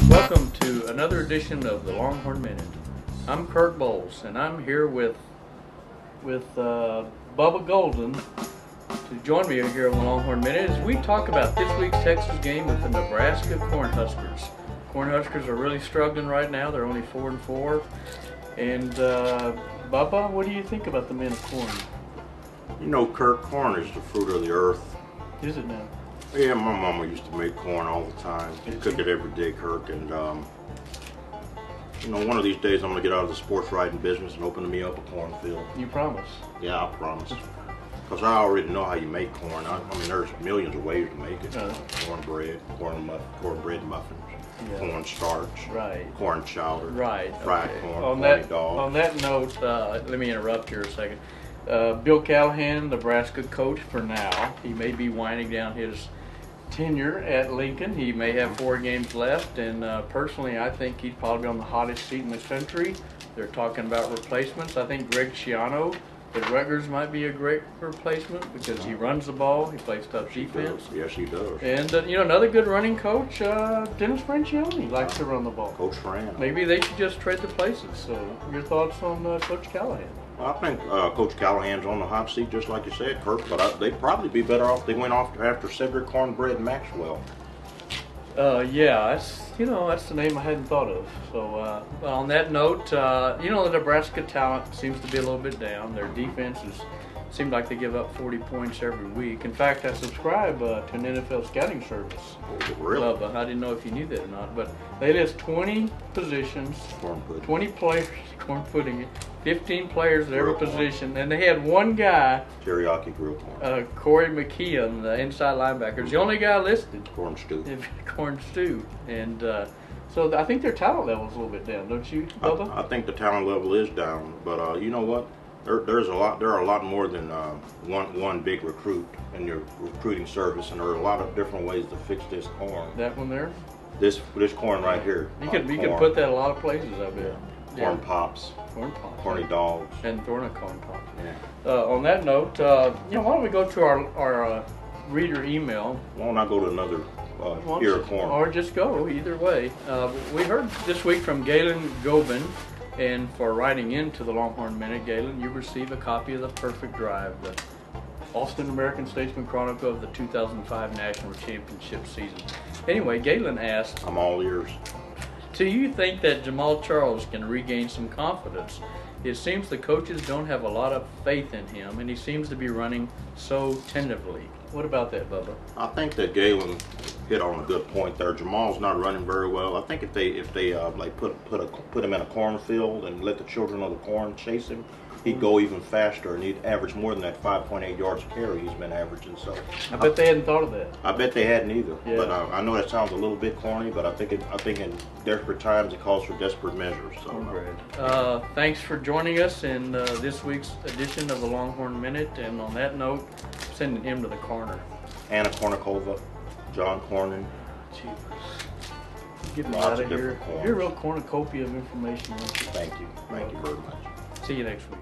Welcome to another edition of the Longhorn Minute. I'm Kirk Bohls, and I'm here with Bubba Golden to join me here on the Longhorn Minute as we talk about this week's Texas game with the Nebraska Cornhuskers. Cornhuskers are really struggling right now. They're only 4-4. And Bubba, what do you think about the men of corn? You know, Kirk, corn is the fruit of the earth. Is it now? Yeah, my mama used to make corn all the time. She cooked it every day, Kirk. And, you know, one of these days I'm going to get out of the sports writing business and open me up a cornfield. You promise? Yeah, I promise. Because I already know how you make corn. I mean, there's millions of ways to make it. Cornbread, cornbread muffins, corn starch, corn chowder, fried corn, corny dog. On that note, let me interrupt here a second. Bill Callahan, Nebraska coach for now. He may be winding down his tenure at Lincoln. He may have 4 games left, and personally I think he's probably on the hottest seat in the country. They're talking about replacements. I think Greg Schiano at Rutgers might be a great replacement because he runs the ball, he plays tough defense. Yes, he does. And you know, another good running coach, Dennis Francione, likes to run the ball. Coach Fran. Maybe they should just trade the places. So your thoughts on Coach Callahan? Well, I think Coach Callahan's on the hot seat, just like you said, Kirk, but they'd probably be better off if they went off after Cedric Cornbread Maxwell. Yeah, that's the name I hadn't thought of. So on that note, you know, the Nebraska talent seems to be a little bit down. Their defenses seem like they give up 40 points every week. In fact, I subscribe to an NFL scouting service. Oh, really? I didn't know if you knew that or not, but they list 20 positions, 20 players, corn pudding, 15 players at every position, and they had one guy, teriyaki grilled corn, Corey McKeon, the inside linebacker, is the only guy listed. Corn stew. Corn stew, and so I think their talent level is a little bit down, don't you, Bubba? I think the talent level is down, but you know what? There are a lot more than one big recruit in your recruiting service, and there are a lot of different ways to fix this corn. That one there? This corn right here. You could put that a lot of places, I bet. Corn pops. Corn pops. Corny dogs. And corn pops. Yeah. On that note, you know, why don't we go to our reader email? Why don't I go to another ear of corn? Or just go, either way. We heard this week from Galen Gobin, and for writing into the Longhorn Minute, Galen, you receive a copy of The Perfect Drive, the Austin American-Statesman Chronicle of the 2005 National Championship season. Anyway, Galen asked, I'm all ears. do you think that Jamal Charles can regain some confidence? It seems the coaches don't have a lot of faith in him, and he seems to be running so tentatively. What about that, Bubba? I think that Galen hit on a good point there. Jamal's not running very well. I think if they like put him in a cornfield and let the children of the corn chase him, he'd go even faster, and he'd average more than that 5.8 yards a carry he's been averaging. So I bet they hadn't thought of that. I bet they hadn't either. Yeah. But I know that sounds a little bit corny, but I think in desperate times it calls for desperate measures. So thanks for joining us in this week's edition of the Longhorn Minute. And on that note, sending him to the corner. Anna Kornikova, John Cornyn. Jeez. Get me out of here. You're a real cornucopia of information. Thank you. Thank you very much. See you next week.